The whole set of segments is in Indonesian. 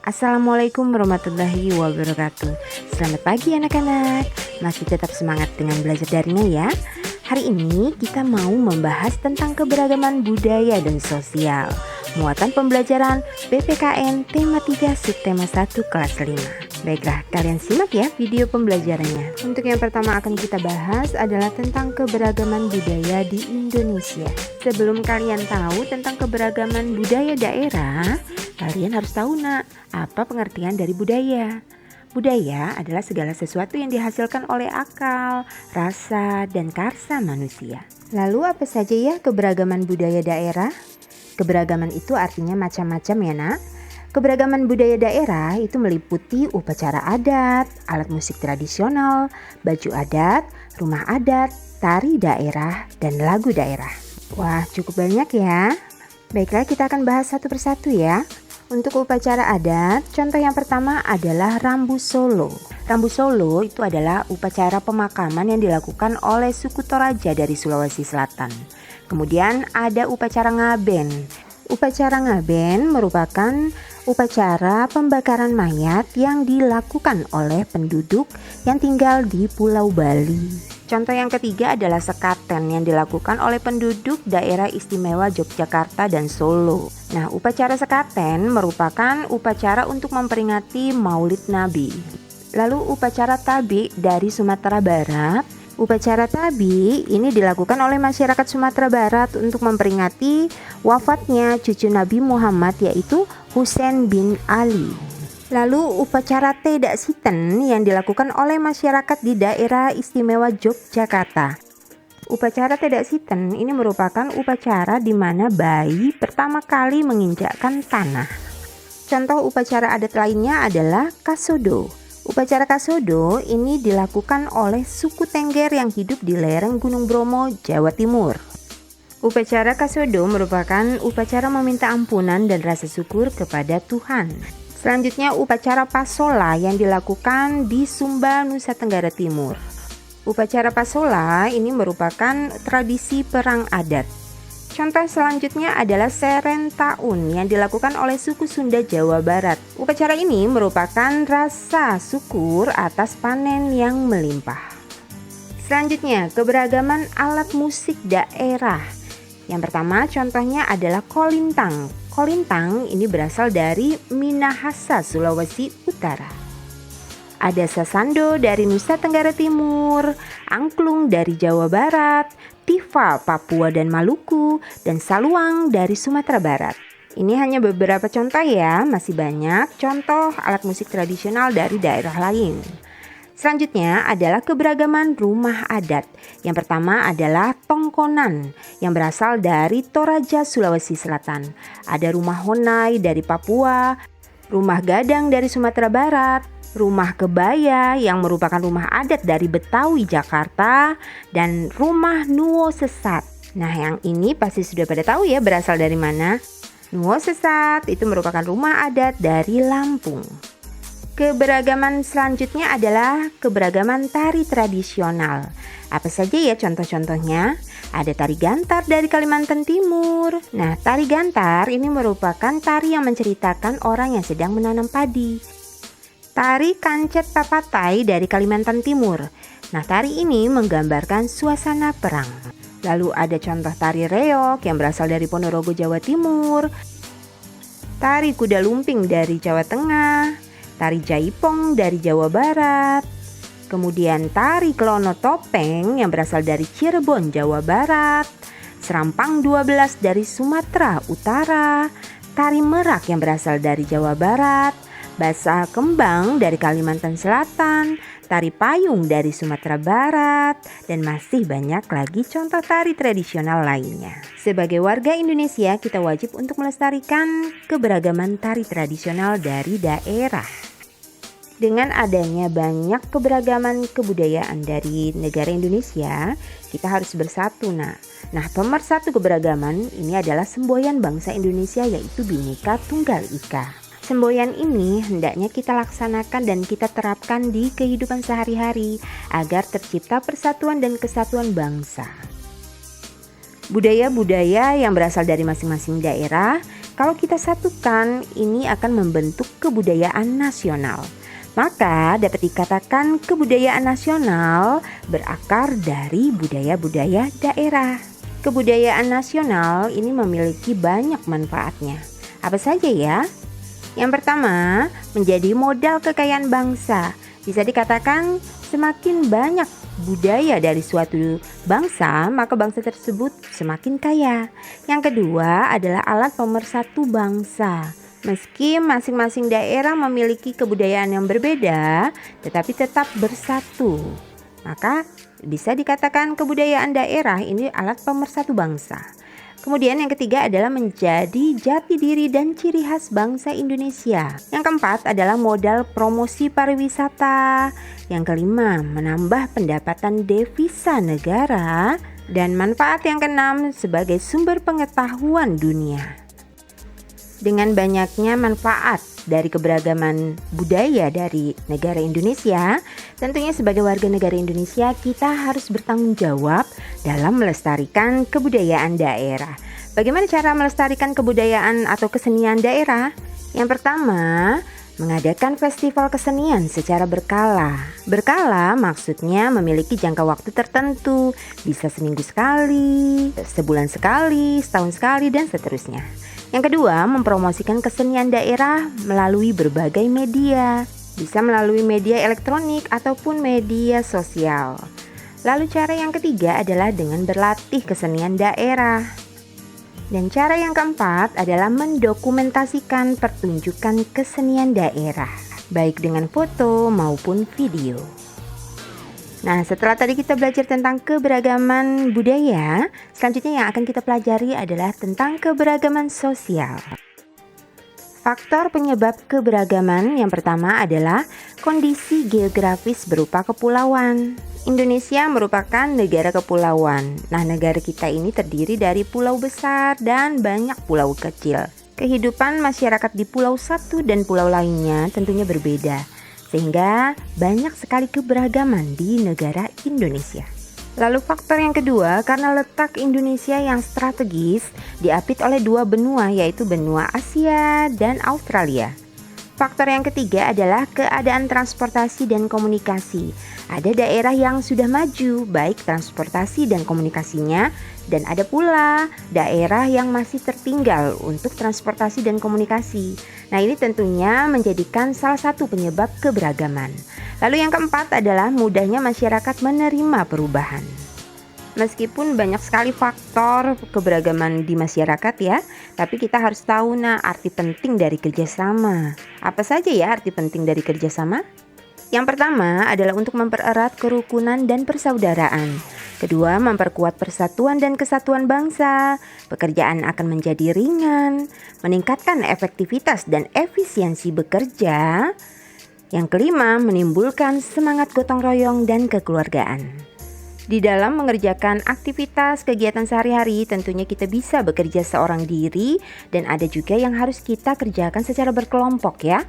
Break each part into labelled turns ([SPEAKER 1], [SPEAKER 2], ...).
[SPEAKER 1] Assalamualaikum warahmatullahi wabarakatuh. Selamat pagi anak-anak. Masih tetap semangat dengan belajar darinya ya. Hari ini kita mau membahas tentang keberagaman budaya dan sosial. Muatan pembelajaran PPKN tema 3 subtema 1 kelas 5. Baiklah, kalian simak ya video pembelajarannya. Untuk yang pertama akan kita bahas adalah tentang keberagaman budaya di Indonesia. Sebelum kalian tahu tentang keberagaman budaya daerah, kalian harus tahu apa pengertian dari budaya. Budaya adalah segala sesuatu yang dihasilkan oleh akal, rasa, dan karsa manusia. Lalu apa saja ya keberagaman budaya daerah? Keberagaman itu artinya macam-macam ya nak. Keberagaman budaya daerah itu meliputi upacara adat, alat musik tradisional, baju adat, rumah adat, tari daerah, dan lagu daerah. Wah, cukup banyak ya. Baiklah, kita akan bahas satu persatu ya. Untuk upacara adat, contoh yang pertama adalah Rambu Solo. Rambu Solo itu adalah upacara pemakaman yang dilakukan oleh suku Toraja dari Sulawesi Selatan. Kemudian ada upacara Ngaben. Upacara Ngaben merupakan upacara pembakaran mayat yang dilakukan oleh penduduk yang tinggal di Pulau Bali. Contoh yang ketiga adalah sekaten yang dilakukan oleh penduduk daerah istimewa Yogyakarta dan Solo. Nah, upacara sekaten merupakan upacara untuk memperingati Maulid Nabi. Lalu upacara tabi dari Sumatera Barat. Upacara tabi ini dilakukan oleh masyarakat Sumatera Barat untuk memperingati wafatnya cucu Nabi Muhammad yaitu Husain bin Ali. Lalu upacara Tedak Siten yang dilakukan oleh masyarakat di daerah istimewa Yogyakarta. Upacara Tedak Siten ini merupakan upacara di mana bayi pertama kali menginjakkan tanah. Contoh upacara adat lainnya adalah Kasodo. Upacara Kasodo ini dilakukan oleh suku Tengger yang hidup di lereng Gunung Bromo, Jawa Timur. Upacara Kasodo merupakan upacara meminta ampunan dan rasa syukur kepada Tuhan. Selanjutnya upacara Pasola yang dilakukan di Sumba, Nusa Tenggara Timur. Upacara Pasola ini merupakan tradisi perang adat. Contoh selanjutnya adalah Serentaun yang dilakukan oleh suku Sunda Jawa Barat. Upacara ini merupakan rasa syukur atas panen yang melimpah. Selanjutnya, keberagaman alat musik daerah. Yang pertama contohnya adalah kolintang. Kolintang ini berasal dari Minahasa, Sulawesi Utara. Ada sasando dari Nusa Tenggara Timur, angklung dari Jawa Barat, tifa Papua dan Maluku, dan saluang dari Sumatera Barat. Ini hanya beberapa contoh ya, masih banyak contoh alat musik tradisional dari daerah lain. Selanjutnya adalah keberagaman rumah adat. Yang pertama adalah tongkonan yang berasal dari Toraja, Sulawesi Selatan. Ada rumah honai dari Papua, rumah gadang dari Sumatera Barat, rumah kebaya yang merupakan rumah adat dari Betawi, Jakarta, dan rumah Nuwo Sesat. Nah, yang ini pasti sudah pada tahu ya berasal dari mana. Nuwo Sesat itu merupakan rumah adat dari Lampung. Keberagaman selanjutnya adalah keberagaman tari tradisional. Apa saja ya contoh-contohnya? Ada tari gantar dari Kalimantan Timur. Nah, tari gantar ini merupakan tari yang menceritakan orang yang sedang menanam padi. Tari Kancet Tapatai dari Kalimantan Timur. Nah, tari ini menggambarkan suasana perang. Lalu ada contoh tari reog yang berasal dari Ponorogo, Jawa Timur. Tari Kuda Lumping dari Jawa Tengah. Tari Jaipong dari Jawa Barat. Kemudian tari Klono Topeng yang berasal dari Cirebon, Jawa Barat. Serampang 12 dari Sumatera Utara. Tari Merak yang berasal dari Jawa Barat. Basa Kembang dari Kalimantan Selatan, tari payung dari Sumatera Barat, dan masih banyak lagi contoh tari tradisional lainnya. Sebagai warga Indonesia, kita wajib untuk melestarikan keberagaman tari tradisional dari daerah. Dengan adanya banyak keberagaman kebudayaan dari negara Indonesia, kita harus bersatu Nah, pemersatu keberagaman ini adalah semboyan bangsa Indonesia yaitu Bhinneka Tunggal Ika. Semboyan ini hendaknya kita laksanakan dan kita terapkan di kehidupan sehari-hari agar tercipta persatuan dan kesatuan bangsa. Budaya-budaya yang berasal dari masing-masing daerah Kalau kita satukan, ini akan membentuk kebudayaan nasional. Maka dapat dikatakan kebudayaan nasional berakar dari budaya-budaya daerah. Kebudayaan nasional ini memiliki banyak manfaatnya. Apa saja ya? Yang pertama, menjadi modal kekayaan bangsa. Bisa dikatakan semakin banyak budaya dari suatu bangsa, maka bangsa tersebut semakin kaya. Yang kedua adalah alat pemersatu bangsa. Meski masing-masing daerah memiliki kebudayaan yang berbeda, tetapi tetap bersatu. Maka bisa dikatakan kebudayaan daerah ini alat pemersatu bangsa. Kemudian yang ketiga adalah menjadi jati diri dan ciri khas bangsa Indonesia. Yang keempat adalah modal promosi pariwisata. Yang kelima, menambah pendapatan devisa negara. Dan manfaat yang keenam sebagai sumber pengetahuan dunia. Dengan banyaknya manfaat dari keberagaman budaya dari negara Indonesia, tentunya sebagai warga negara Indonesia kita harus bertanggung jawab dalam melestarikan kebudayaan daerah. Bagaimana cara melestarikan kebudayaan atau kesenian daerah? Yang pertama, mengadakan festival kesenian secara berkala. Berkala maksudnya memiliki jangka waktu tertentu, bisa seminggu sekali, sebulan sekali, setahun sekali, dan seterusnya. Yang kedua, mempromosikan kesenian daerah melalui berbagai media. Bisa melalui media elektronik ataupun media sosial. Lalu cara yang ketiga adalah dengan berlatih kesenian daerah. Dan cara yang keempat adalah mendokumentasikan pertunjukan kesenian daerah, baik dengan foto maupun video. Nah, setelah tadi kita belajar tentang keberagaman budaya, selanjutnya yang akan kita pelajari adalah tentang keberagaman sosial. Faktor penyebab keberagaman yang pertama adalah kondisi geografis berupa kepulauan. Indonesia merupakan negara kepulauan. Nah, negara kita ini terdiri dari pulau besar dan banyak pulau kecil. Kehidupan masyarakat di pulau satu dan pulau lainnya tentunya berbeda, sehingga banyak sekali keberagaman di negara Indonesia. Lalu faktor yang kedua, karena letak Indonesia yang strategis diapit oleh dua benua, yaitu benua Asia dan Australia. Faktor yang ketiga adalah keadaan transportasi dan komunikasi. Ada daerah yang sudah maju baik transportasi dan komunikasinya, dan ada pula daerah yang masih tertinggal untuk transportasi dan komunikasi. Nah, ini tentunya menjadikan salah satu penyebab keberagaman. Lalu yang keempat adalah mudahnya masyarakat menerima perubahan. Meskipun banyak sekali faktor keberagaman di masyarakat ya, tapi kita harus tahu arti penting dari kerjasama. Apa saja ya arti penting dari kerjasama? Yang pertama adalah untuk mempererat kerukunan dan persaudaraan. Kedua, memperkuat persatuan dan kesatuan bangsa. Pekerjaan akan menjadi ringan, meningkatkan efektivitas dan efisiensi bekerja. Yang kelima, menimbulkan semangat gotong royong dan kekeluargaan. Di dalam mengerjakan aktivitas kegiatan sehari-hari, tentunya kita bisa bekerja seorang diri dan ada juga yang harus kita kerjakan secara berkelompok ya.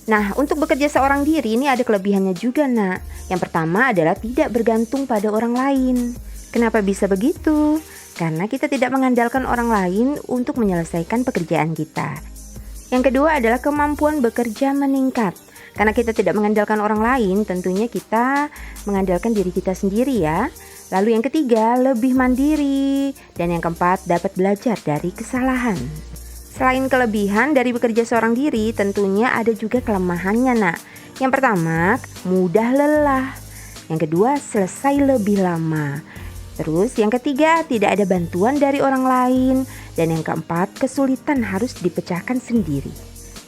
[SPEAKER 1] Nah, untuk bekerja seorang diri ini ada kelebihannya juga nak. Yang pertama adalah tidak bergantung pada orang lain. Kenapa bisa begitu? Karena kita tidak mengandalkan orang lain untuk menyelesaikan pekerjaan kita. Yang kedua adalah kemampuan bekerja meningkat. Karena kita tidak mengandalkan orang lain, tentunya kita mengandalkan diri kita sendiri ya. Lalu yang ketiga, lebih mandiri. Dan yang keempat, dapat belajar dari kesalahan. Selain kelebihan dari bekerja seorang diri, tentunya ada juga kelemahannya nak. Yang pertama, mudah lelah. Yang kedua, selesai lebih lama. Terus yang ketiga, tidak ada bantuan dari orang lain. Dan yang keempat, kesulitan harus dipecahkan sendiri.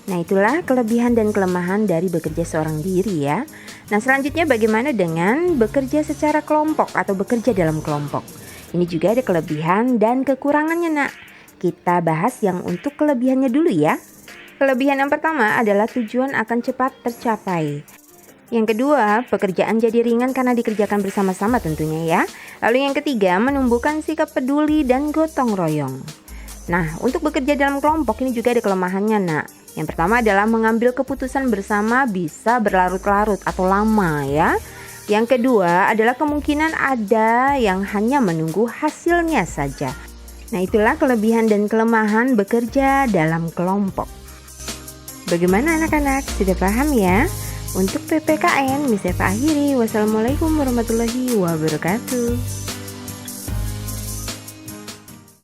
[SPEAKER 1] Nah, itulah kelebihan dan kelemahan dari bekerja seorang diri ya. Nah, selanjutnya bagaimana dengan bekerja secara kelompok atau bekerja dalam kelompok? Ini juga ada kelebihan dan kekurangannya nak. Kita bahas yang untuk kelebihannya dulu ya. Kelebihan yang pertama adalah tujuan akan cepat tercapai. Yang kedua, pekerjaan jadi ringan karena dikerjakan bersama-sama tentunya ya. Lalu yang ketiga, menumbuhkan sikap peduli dan gotong royong. Nah, untuk bekerja dalam kelompok ini juga ada kelemahannya nak. Yang pertama adalah mengambil keputusan bersama bisa berlarut-larut atau lama ya. Yang kedua adalah kemungkinan ada yang hanya menunggu hasilnya saja. Nah, itulah kelebihan dan kelemahan bekerja dalam kelompok. Bagaimana anak-anak? Sudah paham ya? Untuk PPKN, bisa Pak akhiri. Wassalamualaikum warahmatullahi wabarakatuh.